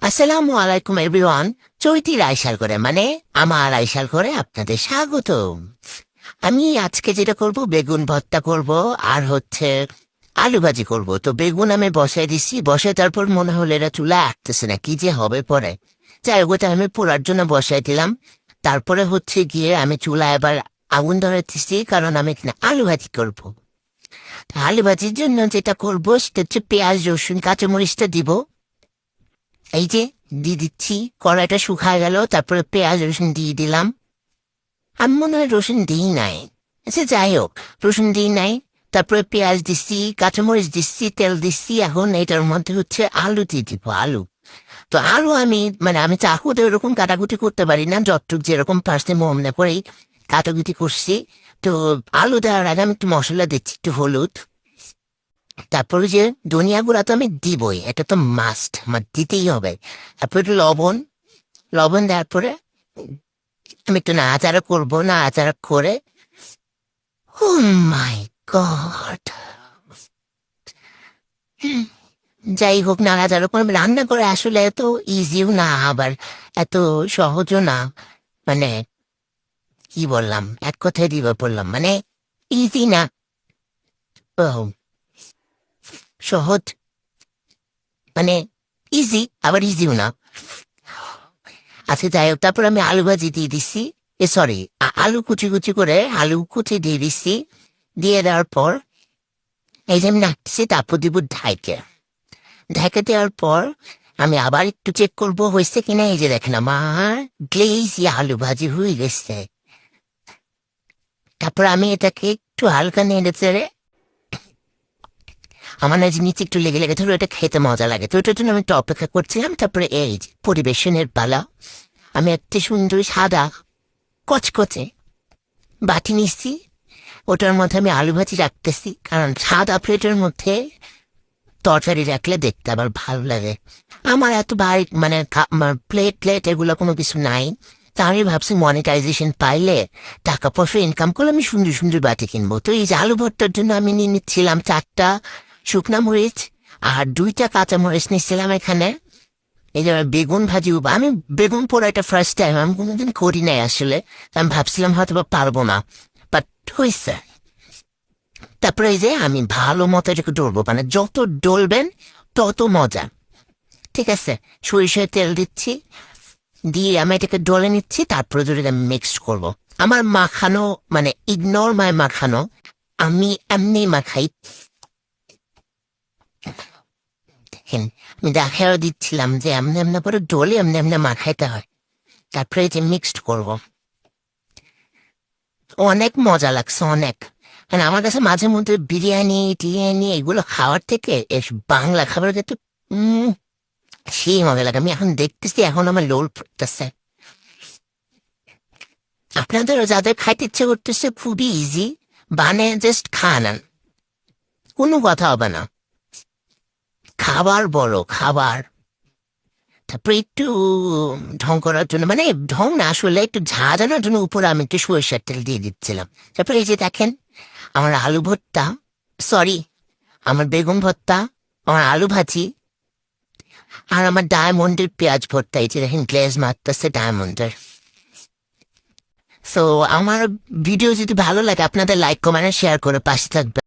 আসসালামু আলাইকুম এভরিওয়ান। চৈতির আইসার করে মানে আমার আইসার করে আপনাদের স্বাগত। আমি আজকে যেটা করব বেগুন ভর্তা করব আর আলু ভাজি করব। তো বেগুন আমি বসাই দিছি, বসে তারপর মনে হলো এটা চুলা আসতেছে না, কি যে হবে পরে। যাই হোক, ওটা আমি পোড়ার জন্য বসাই দিলাম। তারপরে গিয়ে আমি চুলা এবার আগুন ধরে দিচ্ছি, কারণ আমি এখানে আলু ভাজি করব। আলু ভাজির জন্য যেটা করবো সেটা হচ্ছে পেঁয়াজ রসুন কাঁচামরিচটা দিব। এই যে দিয়ে দিচ্ছি, কড়াইটা শুকায় গেল, তারপরে পেঁয়াজ রসুন দিয়ে দিলাম। আমি মনে হয় রসুন দিই নাই। আচ্ছা যাই হোক, রসুন দিই নাই। তারপরে পেঁয়াজ দিচ্ছি, কাঁচামরিচ দিচ্ছি, তেল দিচ্ছি। এখন এটার মধ্যে আলু দিয়ে দিব, আলু। তো আলু আমি চাকুতে ওরকম কাটাকুটি করতে পারি না, যতটুক যেরকম পারছে মনে করেই কাটাকুটি করছি। তো আলু দেওয়ার আগে আমি একটু মশলা দিচ্ছি, একটু হলুদ। তারপরে যে ধনিয়া গুঁড়া তো আমি দিবই, এটা তো মাস্ট, আমার দিতেই হবে। তারপরে একটু লবণ, লবণ দেওয়ার পরে আমি একটু নাড়াচাড়া করবো, নাড়াচাড়া করে ও মাই গড, যাই হোক নাড়াচাড়া করে রান্না করে আসলে এত ইজিও না, আবার এত সহজও না। মানে কি বললাম, এক কথায় দিবে বললাম, মানে ইজি না। ও, সহজ মানে ইজি, আবার ইজিও না। আচ্ছা যাই হোক, তারপর আমি আলু ভাজি দিয়ে দিচ্ছি। সরি, আলু কুচি কুচি করে আলু কুচি দিয়ে দিচ্ছি। দিয়ে দেওয়ার পর এই যে আমি নাড়তেছি, তারপর দিব ঢাইকে। ঢাকা দেওয়ার পর আমি আবার একটু চেক করবো হয়েছে কিনা। এই যে দেখেন আমার গ্লেজি আলু ভাজি হয়ে গেছে। তারপর আমি এটাকে একটু হালকা নেড়ে চেড়ে, আমার না যে নিচে একটু লেগে লেগে ধরো, এটা খেতে মজা লাগে, তো ওটার জন্য আমি একটু অপেক্ষা করছিলাম। তারপরে এই যে পরিবেশনের পালা। আমি একটা সুন্দর সাদা কচকচে বাটি নিচ্ছি, ওটার মধ্যে আমি আলু ভাজি রাখতেছি, কারণ সাদা প্লেটের মধ্যে তরকারি রাখলে দেখতে আবার ভালো লাগে। আমার এত ভারী প্লেট প্লেট এগুলো কোনো কিছু নাই। তা আমি ভাবছি মনিটাইজেশন পাইলে, টাকা পয়সা ইনকাম করলে আমি সুন্দর সুন্দর বাটি কিনবো। তো এই যে আলু ভর্তার জন্য আমি নিয়ে নিচ্ছিলাম 4টা শুকনা মরিচ আর 2টা কাঁচা মরিচ নিচ্ছিলাম এখানে। এই যে বেগুন ভাজি, আমি বেগুন পোড়াটা ফার্স্ট টাইম, আমি কোনোদিন করি নাই আসলে। আমি ভাবছিলাম হয়তো বা পারবো না, বাট হয়েছে। তারপরে এই যে আমি ভালো মতো এটাকে ডলবো, মানে যত ডলবেন তত মজা। ঠিক আছে, সরিষার তেল দিচ্ছি, দিয়ে আমি এটাকে ডলে নিচ্ছি। তারপরে যদি আমি মিক্স করব, আমার মাখানো মানে ইগনোর মাই মাখানো, আমি এমনি মাখাই। দেখেন, আমি দেখাও দিচ্ছিলাম যে এমনি এমনি করে ডলে এমনি এমনি মাখাইতে হয়। তারপরে এই যে মিক্সড করব, অনেক মজা লাগছে অনেক। মানে আমার কাছে মাঝে মধ্যে বিরিয়ানি টিরিয়ানি এগুলো খাওয়ার থেকে বাংলা খাবার কিন্তু সেই মজা লাগে। আমি এখন দেখতেছি, এখন আমার লোল পড়তেছে। আপনাদেরও যাদের খাইতে ইচ্ছে করতেছে, খুবই ইজি, বানে জাস্ট খান, কোনো কথা হবে না। খাবার বড় খাবার। তারপরে একটু ঢং করার জন্য, মানে ঢং না আসলে, একটু ঝাঁঝানোর জন্য উপরে আমি একটু সরিষার তেল দিয়ে দিচ্ছিলাম। তারপরে এই যে দেখেন আমার আলু ভর্তা, সরি আমার বেগুন ভর্তা, আমার আলু ভাজি আর আমার ডায়মন্ডের পেঁয়াজ ভর্তা। এই যে দেখেন গ্লেজ মারতেছে ডায়মন্ডের। সো আমার ভিডিও যদি ভালো লাগে আপনাদের লাইক কমেন্ট শেয়ার করে পাশে থাকবে।